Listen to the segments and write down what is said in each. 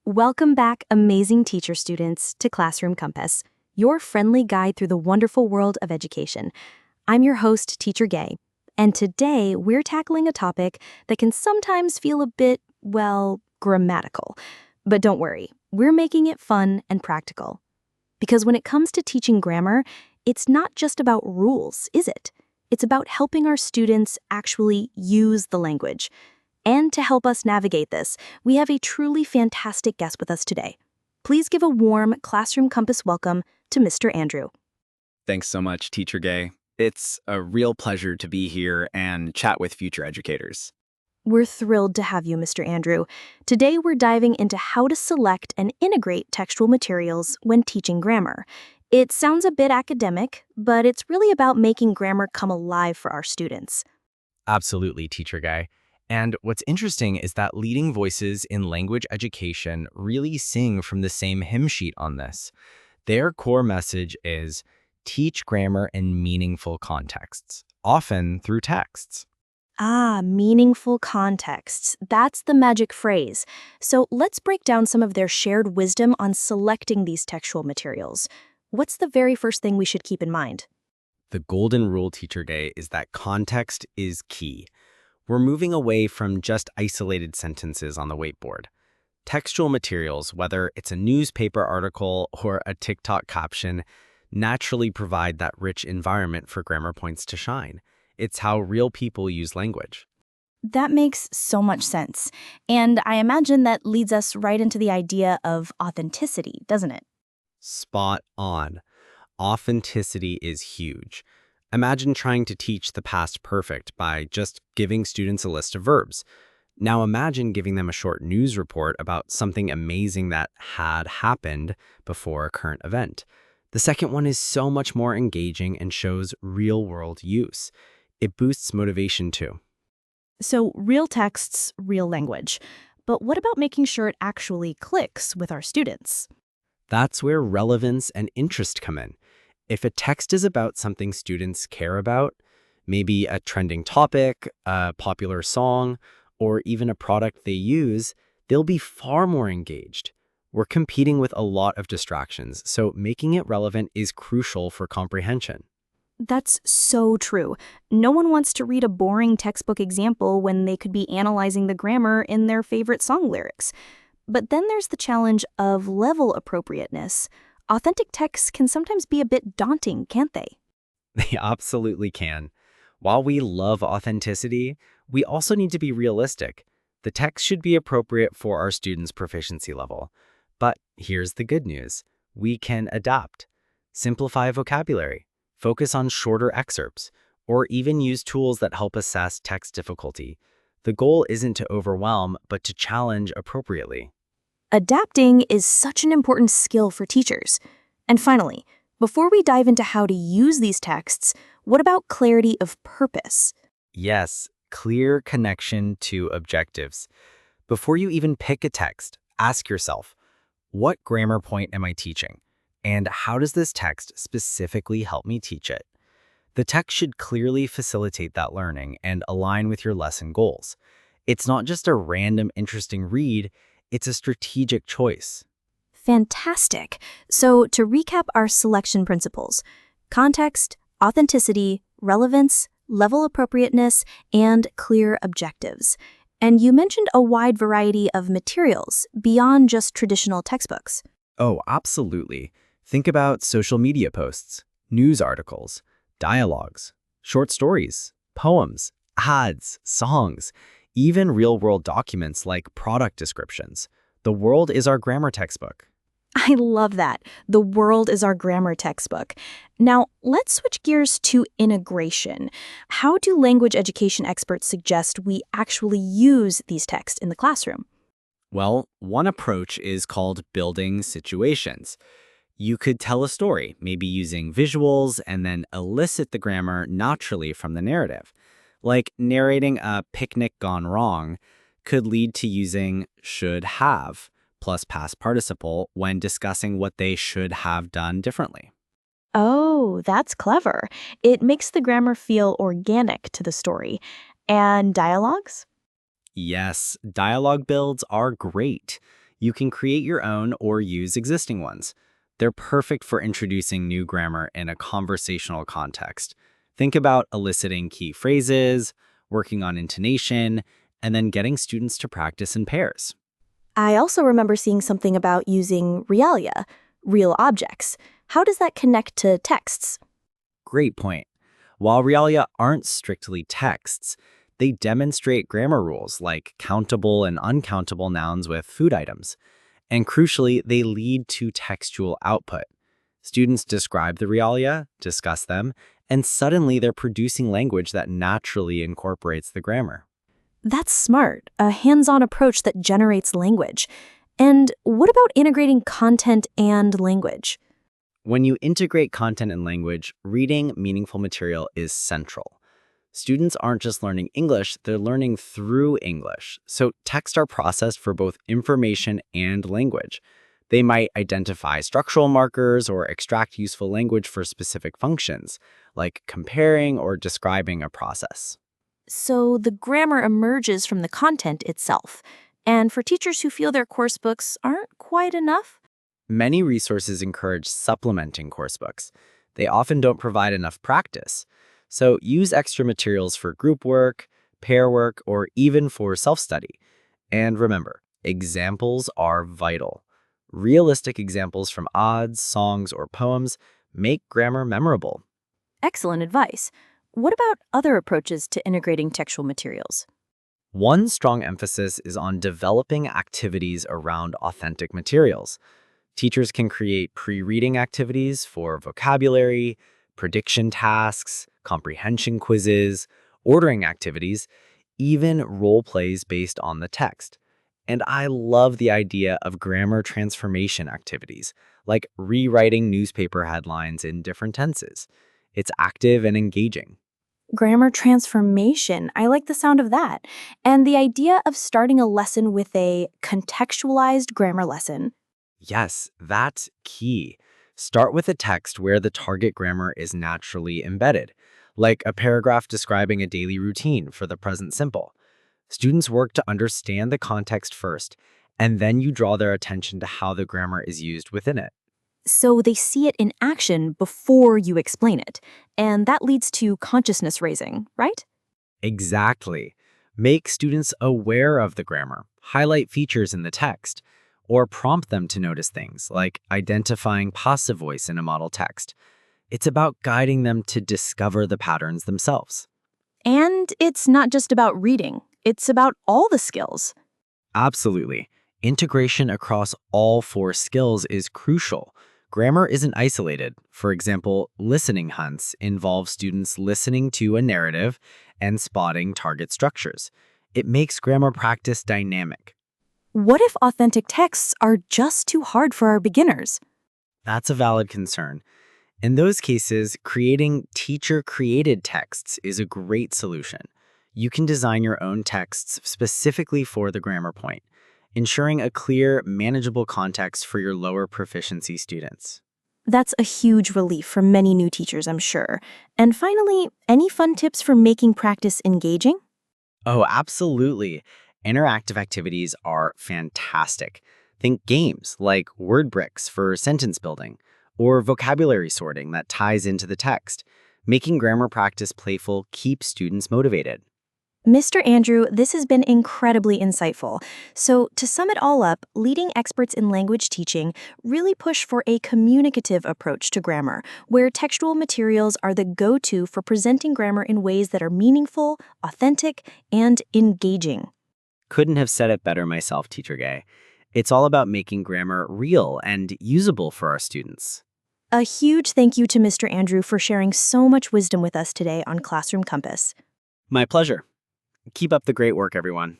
Welcome back, amazing teacher students, to Classroom Compass, your friendly guide through the wonderful world of education. I'm your host, Teacher Gay, and today we're tackling a topic that can sometimes feel a bit, well, grammatical. But don't worry, we're making it fun and practical. Because when it comes to teaching grammar, it's not just about rules, is it? It's about helping our students actually use the language. And to help us navigate this, we have a truly fantastic guest with us today. Please give a warm Classroom Compass welcome to Mr. Andrew. Thanks so much, Teacher Gay. It's a real pleasure to be here and chat with future educators. We're thrilled to have you, Mr. Andrew. Today we're diving into how to select and integrate textual materials when teaching grammar. It sounds a bit academic, but it's really about making grammar come alive for our students. Absolutely, Teacher Guy. And what's interesting is that leading voices in language education really sing from the same hymn sheet on this. Their core message is teach grammar in meaningful contexts, often through texts. Meaningful contexts. That's the magic phrase. So let's break down some of their shared wisdom on selecting these textual materials. What's the very first thing we should keep in mind? The golden rule, Teacher Gay, is that context is key. We're moving away from just isolated sentences on the whiteboard. Textual materials, whether it's a newspaper article or a TikTok caption, naturally provide that rich environment for grammar points to shine. It's how real people use language. That makes so much sense. And I imagine that leads us right into the idea of authenticity, doesn't it? Spot on. Authenticity is huge. Imagine trying to teach the past perfect by just giving students a list of verbs. Now imagine giving them a short news report about something amazing that had happened before a current event. The second one is so much more engaging and shows real-world use. It boosts motivation too. So, real texts, real language. But what about making sure it actually clicks with our students? That's where relevance and interest come in. If a text is about something students care about, maybe a trending topic, a popular song, or even a product they use, they'll be far more engaged. We're competing with a lot of distractions, so making it relevant is crucial for comprehension. That's so true. No one wants to read a boring textbook example when they could be analyzing the grammar in their favorite song lyrics. But then there's the challenge of level appropriateness. Authentic texts can sometimes be a bit daunting, can't they? They absolutely can. While we love authenticity, we also need to be realistic. The text should be appropriate for our students' proficiency level. But here's the good news. We can adapt, simplify vocabulary, focus on shorter excerpts, or even use tools that help assess text difficulty. The goal isn't to overwhelm, but to challenge appropriately. Adapting is such an important skill for teachers. And finally, before we dive into how to use these texts, what about clarity of purpose? Yes, clear connection to objectives. Before you even pick a text, ask yourself, what grammar point am I teaching? And how does this text specifically help me teach it? The text should clearly facilitate that learning and align with your lesson goals. It's not just a random interesting read, it's a strategic choice. Fantastic. So to recap our selection principles: context, authenticity, relevance, level appropriateness, and clear objectives. And you mentioned a wide variety of materials beyond just traditional textbooks. Oh, absolutely. Think about social media posts, news articles, dialogues, short stories, poems, ads, songs, even real-world documents like product descriptions. The world is our grammar textbook. I love that. The world is our grammar textbook. Now, let's switch gears to integration. How do language education experts suggest we actually use these texts in the classroom? Well, one approach is called building situations. You could tell a story, maybe using visuals, and then elicit the grammar naturally from the narrative. Like narrating a picnic gone wrong could lead to using should have plus past participle when discussing what they should have done differently. Oh, that's clever. It makes the grammar feel organic to the story. And dialogues? Yes, dialogue builds are great. You can create your own or use existing ones. They're perfect for introducing new grammar in a conversational context. Think about eliciting key phrases, working on intonation, and then getting students to practice in pairs. I also remember seeing something about using realia, real objects. How does that connect to texts? Great point. While realia aren't strictly texts, they demonstrate grammar rules like countable and uncountable nouns with food items. And crucially, they lead to textual output. Students describe the realia, discuss them, and suddenly they're producing language that naturally incorporates the grammar. That's smart, a hands-on approach that generates language. And what about integrating content and language? When you integrate content and language, reading meaningful material is central. Students aren't just learning English, they're learning through English. So texts are processed for both information and language. They might identify structural markers or extract useful language for specific functions, like comparing or describing a process. So the grammar emerges from the content itself. And for teachers who feel their course books aren't quite enough, Many resources encourage supplementing coursebooks. They often don't provide enough practice. So use extra materials for group work, pair work, or even for self-study. And remember, examples are vital. Realistic examples from odds, songs, or poems make grammar memorable. excellent advice. What about other approaches to integrating textual materials? One strong emphasis is on developing activities around authentic materials. Teachers can create pre-reading activities for vocabulary, prediction tasks, comprehension quizzes, ordering activities, even role plays based on the text. And I love the idea of grammar transformation activities, like rewriting newspaper headlines in different tenses. It's active and engaging. Grammar transformation. I like the sound of that. And the idea of starting a lesson with a contextualized grammar lesson. Yes, that's key. Start with a text where the target grammar is naturally embedded, like a paragraph describing a daily routine for the present simple. Students work to understand the context first, and then you draw their attention to how the grammar is used within it. So they see it in action before you explain it. And that leads to consciousness raising, right? Exactly. Make students aware of the grammar, highlight features in the text, or prompt them to notice things like identifying passive voice in a model text. It's about guiding them to discover the patterns themselves. And it's not just about reading, it's about all the skills. Absolutely. Integration across all four skills is crucial. Grammar isn't isolated. For example, listening hunts involve students listening to a narrative and spotting target structures. It makes grammar practice dynamic. What if authentic texts are just too hard for our beginners? That's a valid concern. In those cases, creating teacher-created texts is a great solution. You can design your own texts specifically for the grammar point, ensuring a clear, manageable context for your lower proficiency students. That's a huge relief for many new teachers, I'm sure. And finally, any fun tips for making practice engaging? Oh, absolutely. Interactive activities are fantastic. Think games like word bricks for sentence building, or vocabulary sorting that ties into the text. Making grammar practice playful keeps students motivated. Mr. Andrew, this has been incredibly insightful. So, to sum it all up, leading experts in language teaching really push for a communicative approach to grammar, where textual materials are the go-to for presenting grammar in ways that are meaningful, authentic, and engaging. Couldn't have said it better myself, Teacher Gay. It's all about making grammar real and usable for our students. A huge thank you to Mr. Andrew for sharing so much wisdom with us today on Classroom Compass. My pleasure. Keep up the great work, everyone.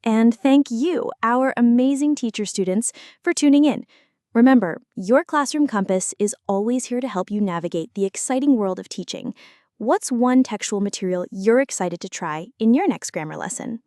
And thank you, our amazing teacher students, for tuning in. Remember, your Classroom Compass is always here to help you navigate the exciting world of teaching. What's one textual material you're excited to try in your next grammar lesson?